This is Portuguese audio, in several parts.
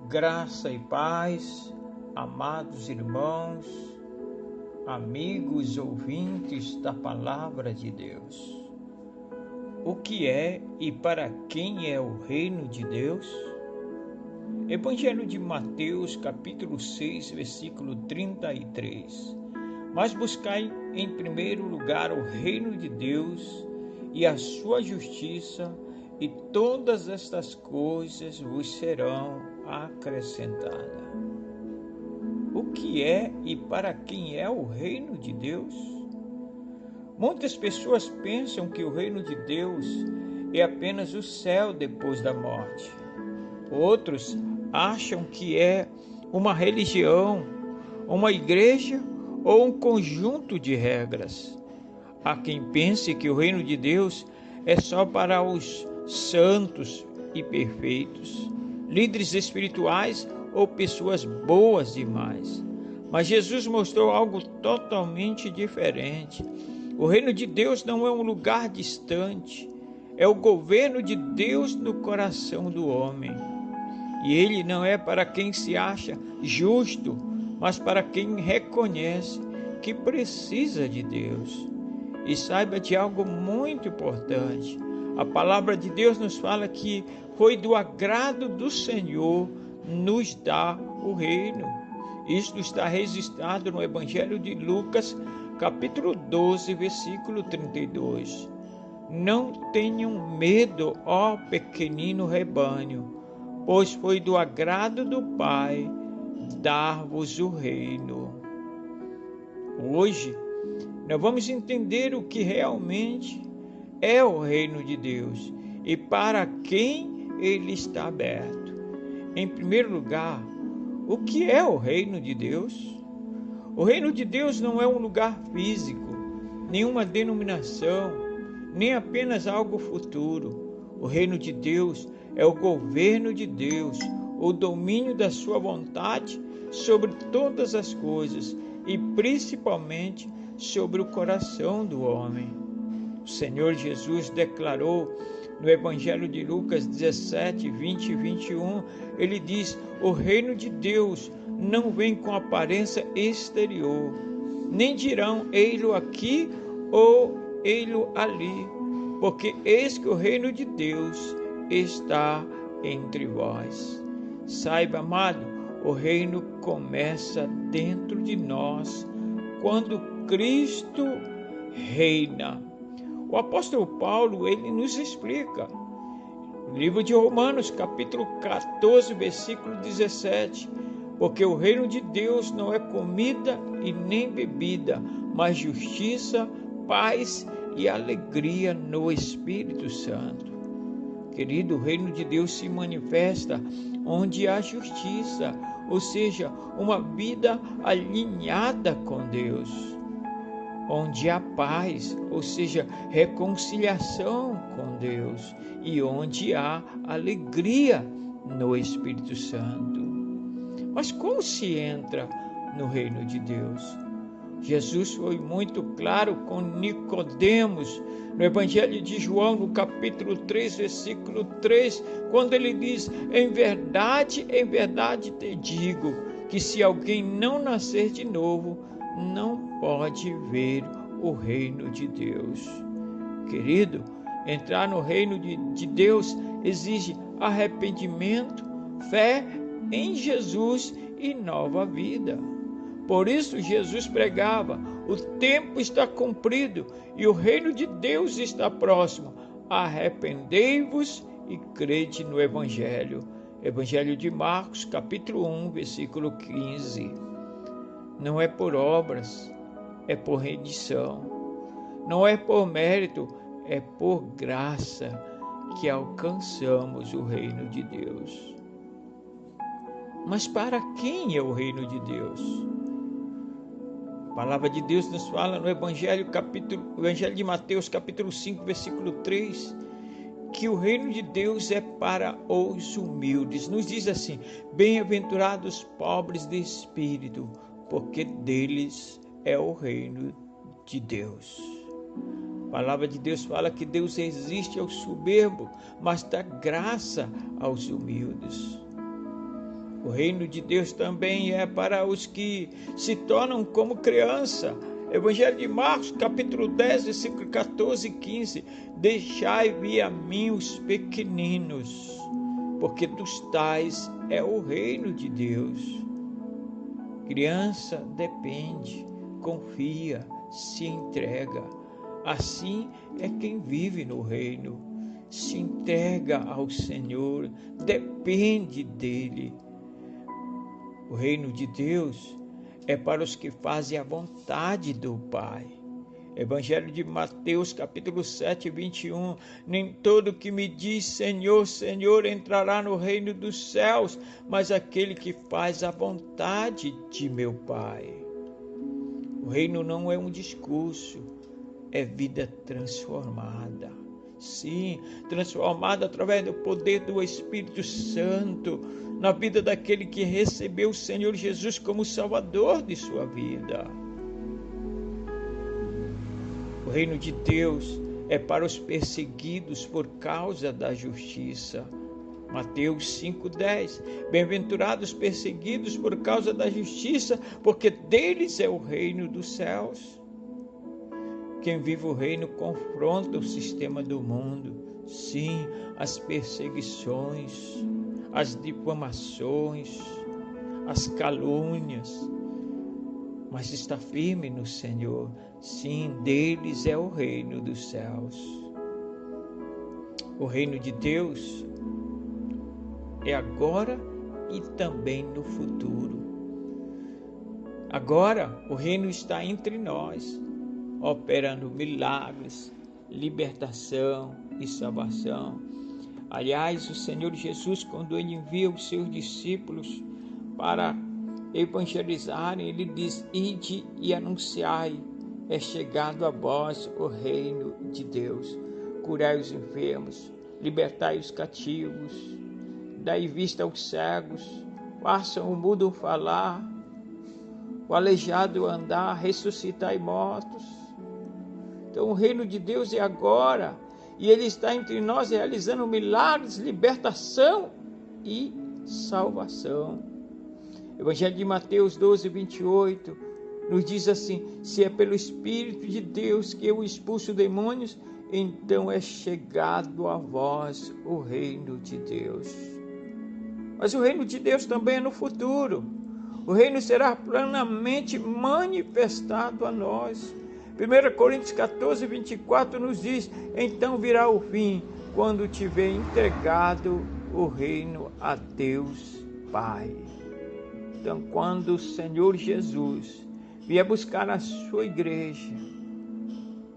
Graça e paz, amados irmãos, amigos ouvintes da Palavra de Deus. O que é e para quem é o reino de Deus? Evangelho de Mateus, capítulo 6, versículo 33. Mas buscai em primeiro lugar o reino de Deus e a sua justiça, e todas estas coisas vos serão acrescentadas. O que é e para quem é o reino de Deus? Muitas pessoas pensam que o reino de Deus é apenas o céu depois da morte. Outros acham que é uma religião, uma igreja ou um conjunto de regras. Há quem pense que o reino de Deus é só para os santos e perfeitos, líderes espirituais ou pessoas boas demais. Mas Jesus mostrou algo totalmente diferente. O reino de Deus não é um lugar distante, é o governo de Deus no coração do homem. E ele não é para quem se acha justo, mas para quem reconhece que precisa de Deus. E saiba de algo muito importante. A palavra de Deus nos fala que foi do agrado do Senhor nos dar o reino. Isto está registrado no Evangelho de Lucas, capítulo 12, versículo 32. Não tenham medo, ó pequenino rebanho, pois foi do agrado do Pai dar-vos o reino. Hoje, nós vamos entender o que realmente é o reino de Deus e para quem ele está aberto. Em primeiro lugar, o que é o reino de Deus? O reino de Deus não é um lugar físico, nenhuma denominação, nem apenas algo futuro. O reino de Deus é o governo de Deus, o domínio da sua vontade sobre todas as coisas e principalmente sobre o coração do homem. O Senhor Jesus declarou no Evangelho de Lucas 17, 20 e 21, ele diz: o reino de Deus não vem com aparência exterior, nem dirão ei-lo aqui ou ei-lo ali, porque eis que o reino de Deus está entre vós. Saiba, amado, o reino começa dentro de nós, quando Cristo reina. O apóstolo Paulo, ele nos explica, no livro de Romanos, capítulo 14, versículo 17, porque o reino de Deus não é comida e nem bebida, mas justiça, paz e alegria no Espírito Santo. Querido, o reino de Deus se manifesta onde há justiça, ou seja, uma vida alinhada com Deus. Onde há paz, ou seja, reconciliação com Deus, e onde há alegria no Espírito Santo. Mas como se entra no reino de Deus? Jesus foi muito claro com Nicodemos, no Evangelho de João, no capítulo 3, versículo 3, quando ele diz: em verdade te digo, que se alguém não nascer de novo, não pode ver o reino de Deus. Querido, entrar no reino de Deus exige arrependimento, fé em Jesus e nova vida. Por isso Jesus pregava: o tempo está cumprido e o reino de Deus está próximo. Arrependei-vos e crede no Evangelho. Evangelho de Marcos, capítulo 1, versículo 15. Não é por obras, é por rendição. Não é por mérito, é por graça que alcançamos o reino de Deus. Mas para quem é o reino de Deus? A palavra de Deus nos fala no Evangelho de Mateus, capítulo 5, versículo 3, que o reino de Deus é para os humildes. Nos diz assim: bem-aventurados pobres de espírito, porque deles é o reino de Deus. A palavra de Deus fala que Deus resiste ao soberbo, mas dá graça aos humildes. O reino de Deus também é para os que se tornam como criança. Evangelho de Marcos, capítulo 10, versículo 14 e 15. Deixai vir a mim os pequeninos, porque dos tais é o reino de Deus. Criança depende, confia, se entrega. Assim é quem vive no reino. Se entrega ao Senhor, depende dele. O reino de Deus é para os que fazem a vontade do Pai. Evangelho de Mateus, capítulo 7, 21. Nem todo que me diz Senhor, Senhor entrará no reino dos céus, mas aquele que faz a vontade de meu Pai. O reino não é um discurso, é vida transformada. Sim, transformada através do poder do Espírito Santo, na vida daquele que recebeu o Senhor Jesus como Salvador de sua vida. O reino de Deus é para os perseguidos por causa da justiça. Mateus 5,10. Bem-aventurados perseguidos por causa da justiça, porque deles é o reino dos céus. Quem vive o reino confronta o sistema do mundo. Sim, as perseguições, as difamações, as calúnias, mas está firme no Senhor. Sim, deles é o reino dos céus. O reino de Deus é agora e também no futuro. Agora, o reino está entre nós, operando milagres, libertação e salvação. Aliás, o Senhor Jesus, quando ele envia os seus discípulos para evangelizarem, ele diz: ide e anunciai, é chegado a vós o reino de Deus. Curai os enfermos, libertai os cativos, dai vista aos cegos, façam o mudo falar, o aleijado andar, ressuscitai mortos. Então o reino de Deus é agora, e ele está entre nós realizando milagres, libertação e salvação. Evangelho de Mateus 12, 28 nos diz assim: se é pelo Espírito de Deus que eu expulso demônios, então é chegado a vós o reino de Deus. Mas o reino de Deus também é no futuro. O reino será plenamente manifestado a nós. 1 Coríntios 14, 24 nos diz: então virá o fim, quando tiver entregado o reino a Deus Pai. Então, quando o Senhor Jesus vier buscar a sua igreja,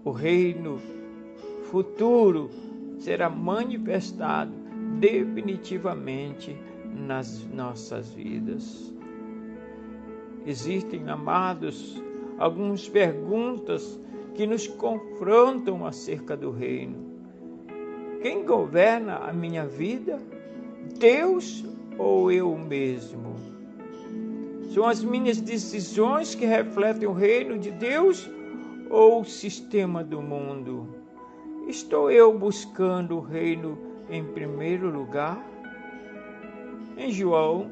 o reino futuro será manifestado definitivamente nas nossas vidas. Existem, amados, algumas perguntas que nos confrontam acerca do reino. Quem governa a minha vida? Deus ou eu mesmo? São as minhas decisões que refletem o reino de Deus ou o sistema do mundo? Estou eu buscando o reino em primeiro lugar? Em João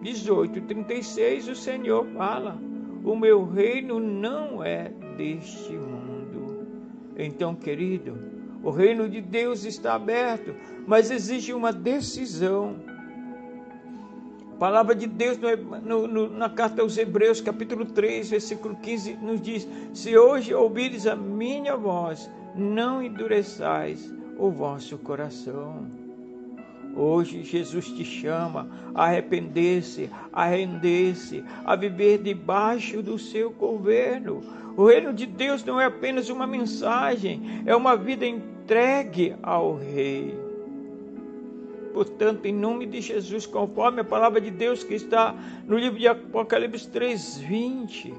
18:36, o Senhor fala: o meu reino não é deste mundo. Então, querido, o reino de Deus está aberto, mas exige uma decisão. A palavra de Deus na carta aos Hebreus, capítulo 3, versículo 15, nos diz: se hoje ouvires a minha voz, não endureçais o vosso coração. Hoje Jesus te chama a arrepender-se, a render-se, a viver debaixo do seu governo. O reino de Deus não é apenas uma mensagem, é uma vida entregue ao Rei. Portanto, em nome de Jesus, conforme a palavra de Deus que está no livro de Apocalipse 3:20,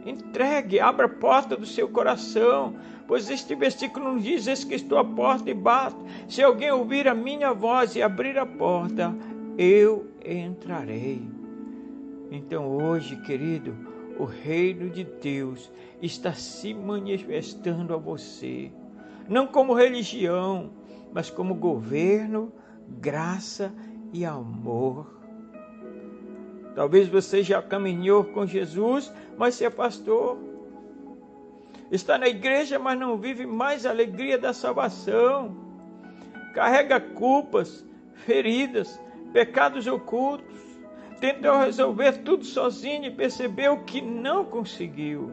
entregue, abra a porta do seu coração, pois este versículo nos diz: eis que estou à porta e bato. Se alguém ouvir a minha voz e abrir a porta, eu entrarei. Então hoje, querido, o reino de Deus está se manifestando a você, não como religião, mas como governo, graça e amor. Talvez você já caminhou com Jesus, mas se afastou. Está na igreja, mas não vive mais a alegria da salvação. Carrega culpas, feridas, pecados ocultos. Tentou resolver tudo sozinho e percebeu que não conseguiu.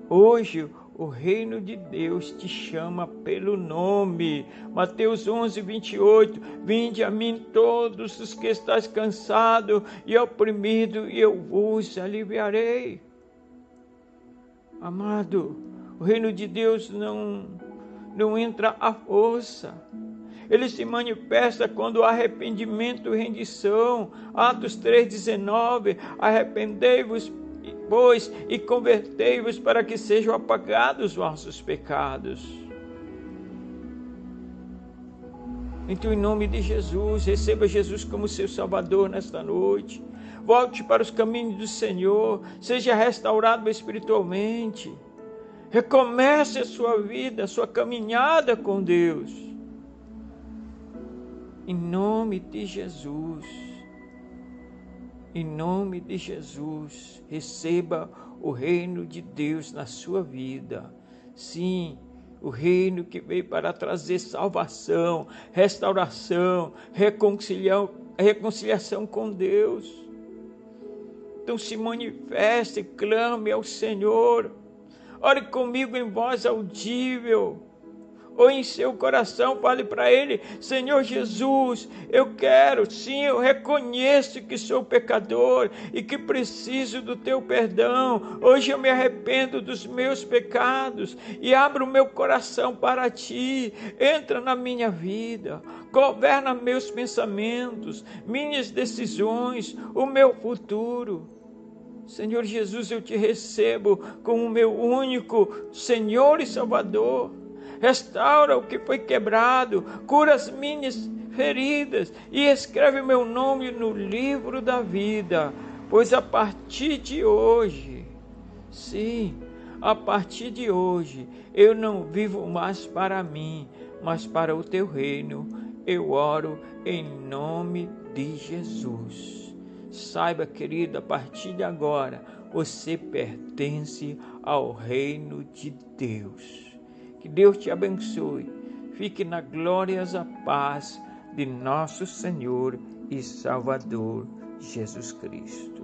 Hoje, o reino de Deus te chama pelo nome. Mateus 11, 28. Vinde a mim todos os que estáis cansados e oprimidos, e eu vos aliviarei. Amado, o reino de Deus não entra à força. Ele se manifesta quando há arrependimento e rendição. Atos 3,19. Arrependei-vos, pois, e convertei-vos para que sejam apagados os vossos pecados. Então, em nome de Jesus, receba Jesus como seu Salvador nesta noite. Volte para os caminhos do Senhor. Seja restaurado espiritualmente. Recomece a sua vida, a sua caminhada com Deus. Em nome de Jesus. Em nome de Jesus, receba o reino de Deus na sua vida. Sim, o reino que veio para trazer salvação, restauração, reconciliação com Deus. Então se manifeste, clame ao Senhor. Ore comigo em voz audível. Ou em seu coração, fale para Ele: Senhor Jesus, eu quero, sim, eu reconheço que sou pecador e que preciso do Teu perdão. Hoje eu me arrependo dos meus pecados e abro o meu coração para Ti. Entra na minha vida, governa meus pensamentos, minhas decisões, o meu futuro. Senhor Jesus, eu Te recebo como o meu único Senhor e Salvador. Restaura o que foi quebrado, cura as minhas feridas e escreve meu nome no livro da vida, pois a partir de hoje, sim, a partir de hoje, eu não vivo mais para mim, mas para o Teu reino. Eu oro em nome de Jesus. Saiba, querido, a partir de agora, você pertence ao reino de Deus. Que Deus te abençoe. Fique na gloriosa paz de nosso Senhor e Salvador Jesus Cristo.